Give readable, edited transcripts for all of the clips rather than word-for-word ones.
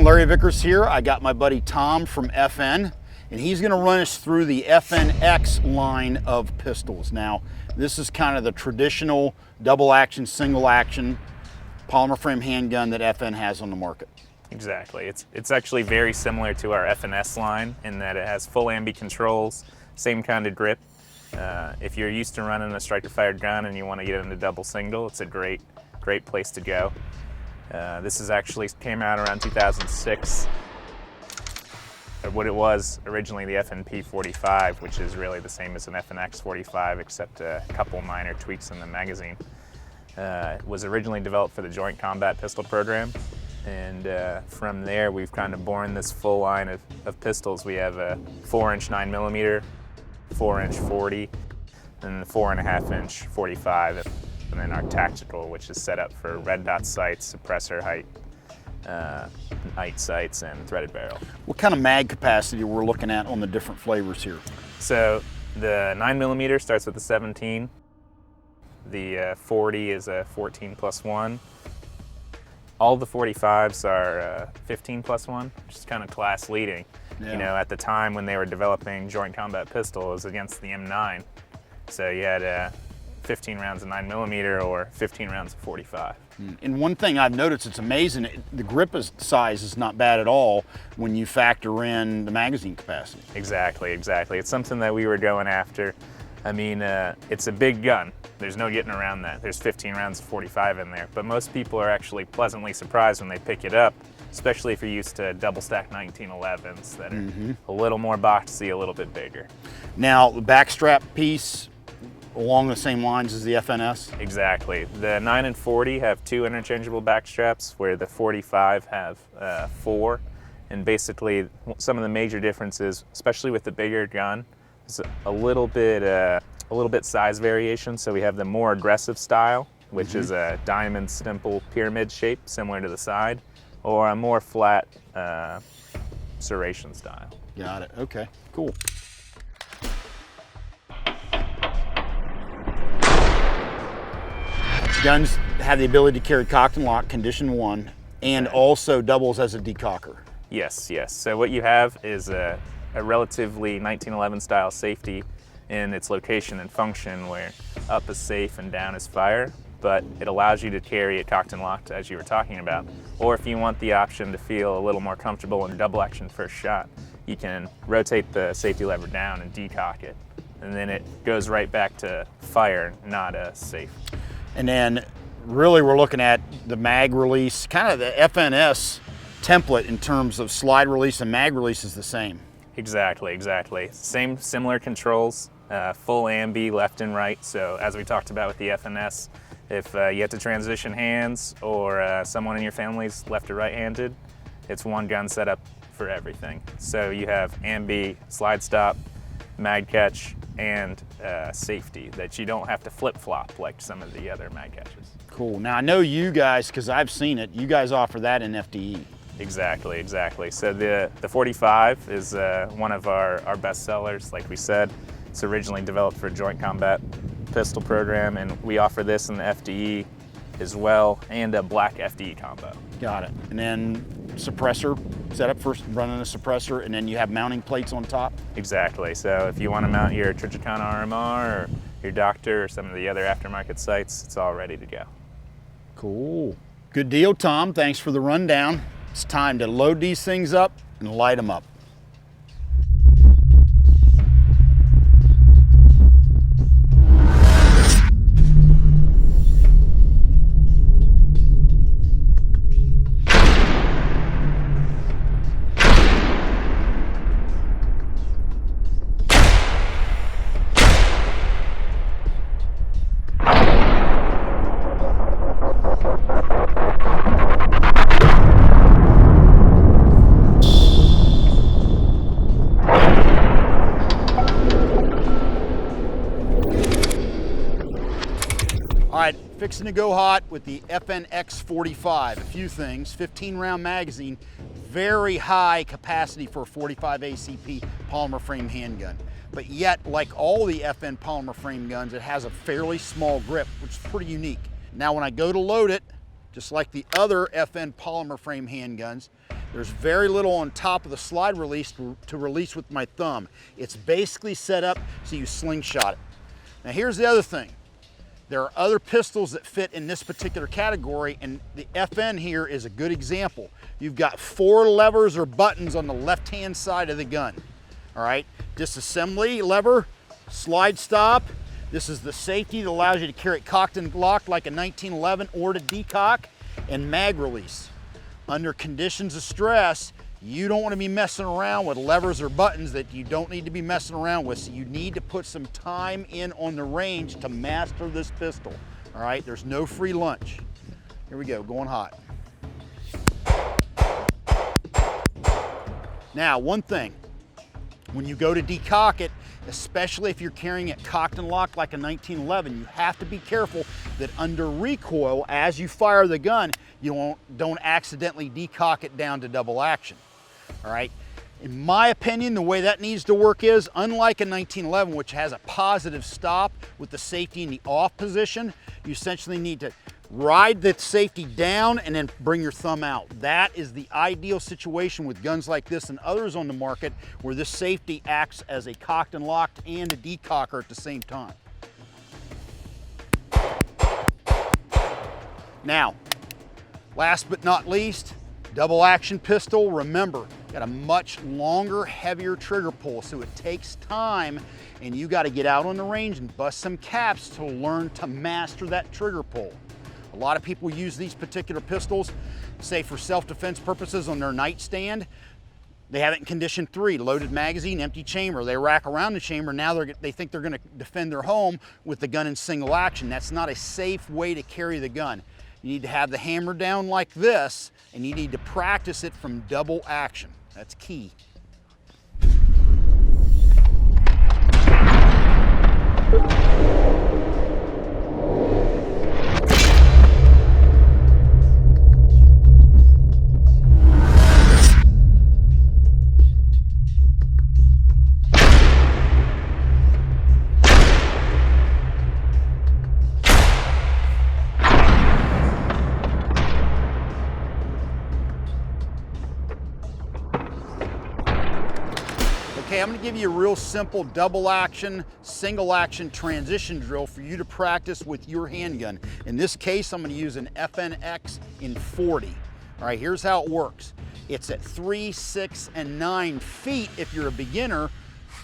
Larry Vickers here. I got my buddy Tom from FN, and he's going to run us through the FNX line of pistols. Now, this is kind of the traditional double action, single action polymer frame handgun that FN has on the market. Exactly. It's actually very similar to our FNS line in that it has full ambi controls, same kind of grip. If you're used to running a striker fired gun and you want to get into double single, it's a great place to go. This is actually came out around 2006. What it was originally the FNP 45, which is really the same as an FNX 45 except a couple minor tweaks in the magazine. It was originally developed for the Joint Combat Pistol Program, and from there we've kind of born this full line of pistols. We have a 4-inch 9mm, 4-inch 40, and the 4.5-inch 45. And then our tactical, which is set up for red dot sights, suppressor height, night sights, and threaded barrel. What kind of mag capacity we're looking at on the different flavors here? So the 9mm starts with a 17. The 40 is a 14+1. All the 45s are 15+1, which is kind of class leading. Yeah. You know, at the time when they were developing Joint Combat Pistols against the M9, so you had 15 rounds of 9mm or 15 rounds of 45. And one thing I've noticed, it's amazing, the grip size is not bad at all when you factor in the magazine capacity. Exactly. It's something that we were going after. I mean, it's a big gun. There's no getting around that. There's 15 rounds of 45 in there, but most people are actually pleasantly surprised when they pick it up, especially if you're used to double stack 1911s that are a little more boxy, a little bit bigger. Now, the backstrap piece, along the same lines as the FNS? Exactly. The 9 and 40 have 2 interchangeable back straps, where the 45 have 4. And basically, some of the major differences, especially with the bigger gun, is a little bit size variation. So we have the more aggressive style, which is a diamond stipple pyramid shape, similar to the side, or a more flat serration style. Got it. Okay. Cool. Guns have the ability to carry cocked and locked, condition 1, and also doubles as a decocker. Yes. So what you have is a relatively 1911 style safety in its location and function, where up is safe and down is fire, but it allows you to carry it cocked and locked, as you were talking about. Or if you want the option to feel a little more comfortable in double action first shot, you can rotate the safety lever down and decock it, and then it goes right back to fire, not safe. And then really we're looking at the mag release, kind of the FNS template in terms of slide release and mag release is the same. Exactly. Similar controls, full ambi left and right. So as we talked about with the FNS, if you have to transition hands or someone in your family's left or right-handed, it's one gun setup for everything. So you have ambi, slide stop, mag catch, and safety that you don't have to flip-flop like some of the other mag catches. Cool. Now I know you guys, because I've seen it, you guys offer that in FDE. Exactly. So the 45 is one of our best sellers, like we said. It's originally developed for a Joint Combat Pistol Program, and we offer this in the FDE as well, and a black FDE combo. Got it. And then suppressor setup, first running a suppressor, and then you have mounting plates on top? Exactly. So if you want to mount your Trijicana RMR or your Doctor or some of the other aftermarket sights, it's all ready to go. Cool. Good deal, Tom. Thanks for the rundown. It's time to load these things up and light them up. All right, fixing to go hot with the FNX 45. A few things, 15-round magazine, very high capacity for a 45 ACP polymer frame handgun. But yet, like all the FN polymer frame guns, it has a fairly small grip, which is pretty unique. Now when I go to load it, just like the other FN polymer frame handguns, There's very little on top of the slide release to release with my thumb. It's basically set up so you slingshot it. Now here's the other thing. There are other pistols that fit in this particular category, and the FN here is a good example. You've got 4 levers or buttons on the left-hand side of the gun. All right, disassembly lever, slide stop. This is the safety that allows you to carry it cocked and locked like a 1911 or to decock, and mag release. Under conditions of stress, you don't want to be messing around with levers or buttons that you don't need to be messing around with. So you need to put some time in on the range to master this pistol. All right, there's no free lunch. Here we go, going hot. Now, one thing, when you go to decock it, especially if you're carrying it cocked and locked like a 1911, you have to be careful that under recoil, as you fire the gun, you don't accidentally decock it down to double action. All right, in my opinion, the way that needs to work is, unlike a 1911, which has a positive stop with the safety in the off position, you essentially need to ride the safety down and then bring your thumb out. That is the ideal situation with guns like this and others on the market, where this safety acts as a cocked and locked and a decocker at the same time. Now, last but not least, double action pistol. Remember, got a much longer, heavier trigger pull, so it takes time, and you got to get out on the range and bust some caps to learn to master that trigger pull. A lot of people use these particular pistols, say for self-defense purposes, on their nightstand. They have it in condition 3, loaded magazine, empty chamber. They rack around the chamber. Now they think they're going to defend their home with the gun in single action. That's not a safe way to carry the gun. You need to have the hammer down like this, and you need to practice it from double action. That's key. Okay, I'm gonna give you a real simple double action, single action transition drill for you to practice with your handgun. In this case, I'm gonna use an FNX in 40. All right, here's how it works. It's at 3, 6, and 9 feet if you're a beginner,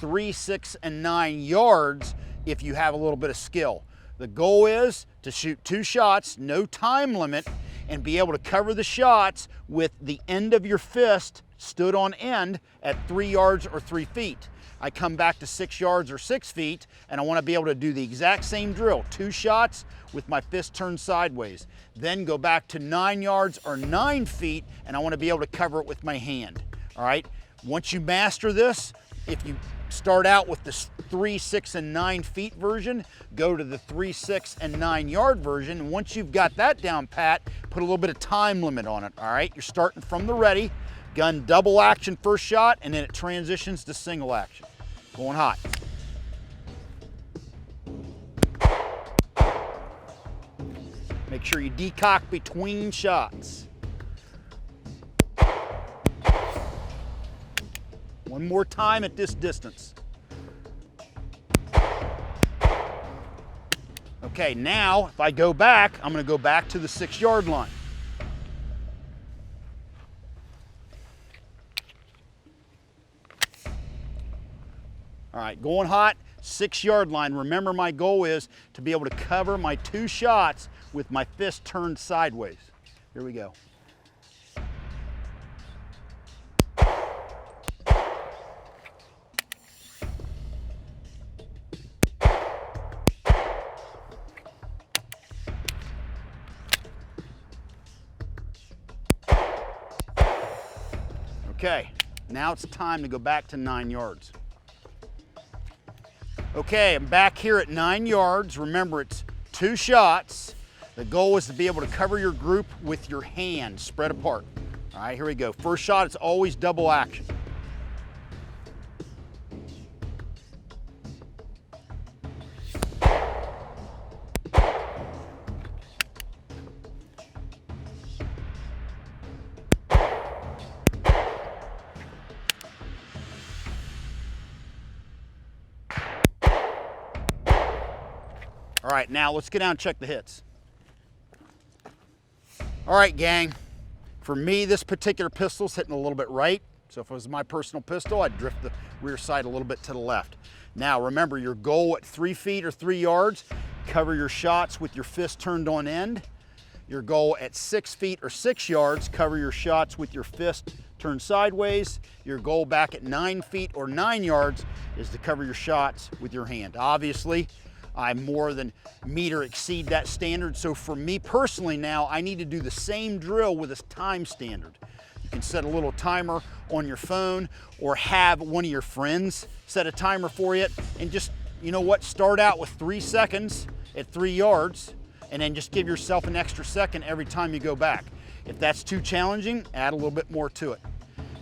3, 6, and 9 yards if you have a little bit of skill. The goal is to shoot 2 shots, no time limit, and be able to cover the shots with the end of your fist stood on end at 3 yards or 3 feet. I come back to 6 yards or 6 feet, and I want to be able to do the exact same drill, 2 shots with my fist turned sideways. Then go back to 9 yards or 9 feet, and I want to be able to cover it with my hand. All right, once you master this, if you start out with this 3, 6, and 9 feet version, go to the 3, 6, and 9 yard version. And once you've got that down pat, put a little bit of time limit on it. All right, you're starting from the ready, gun double action first shot, and then it transitions to single action. Going hot. Make sure you decock between shots. One more time at this distance. Okay, now if I go back, I'm going to go back to the 6 yard line. All right, going hot, 6 yard line. Remember, my goal is to be able to cover my 2 shots with my fist turned sideways. Here we go. Okay, now it's time to go back to 9 yards. Okay, I'm back here at 9 yards. Remember, it's 2 shots. The goal is to be able to cover your group with your hand spread apart. All right, here we go. First shot, it's always double action. right, now let's get down and check the hits. All right, gang. For me, this particular pistol's hitting a little bit right. So if it was my personal pistol, I'd drift the rear sight a little bit to the left. Now remember, your goal at 3 feet or 3 yards, cover your shots with your fist turned on end. Your goal at 6 feet or 6 yards, cover your shots with your fist turned sideways. Your goal back at 9 feet or 9 yards is to cover your shots with your hand. Obviously, I more than meet or exceed that standard. So for me personally now, I need to do the same drill with a time standard. You can set a little timer on your phone or have one of your friends set a timer for you and just, you know what, start out with 3 seconds at 3 yards and then just give yourself an extra second every time you go back. If that's too challenging, add a little bit more to it.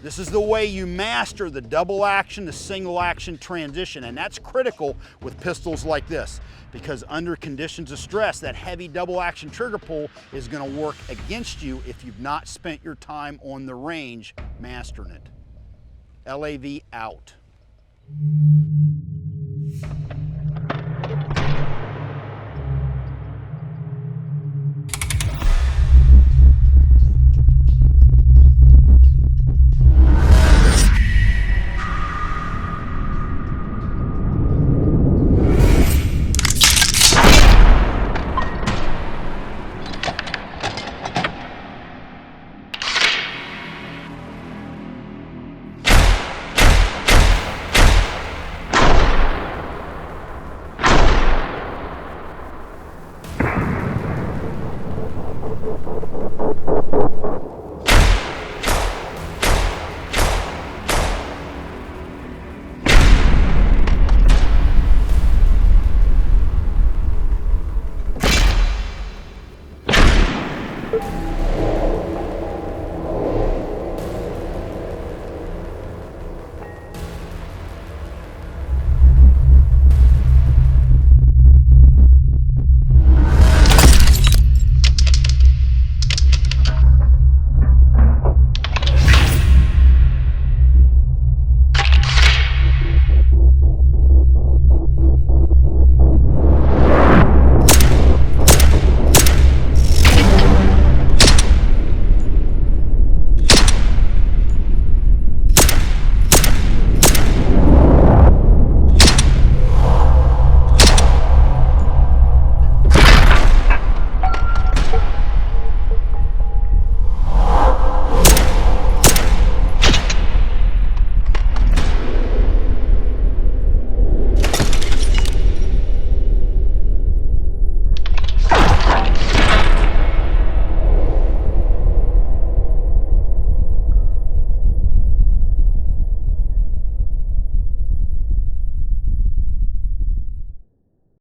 This is the way you master the double action to single action transition, and that's critical with pistols like this, because under conditions of stress, that heavy double action trigger pull is gonna work against you if you've not spent your time on the range mastering it. LAV out.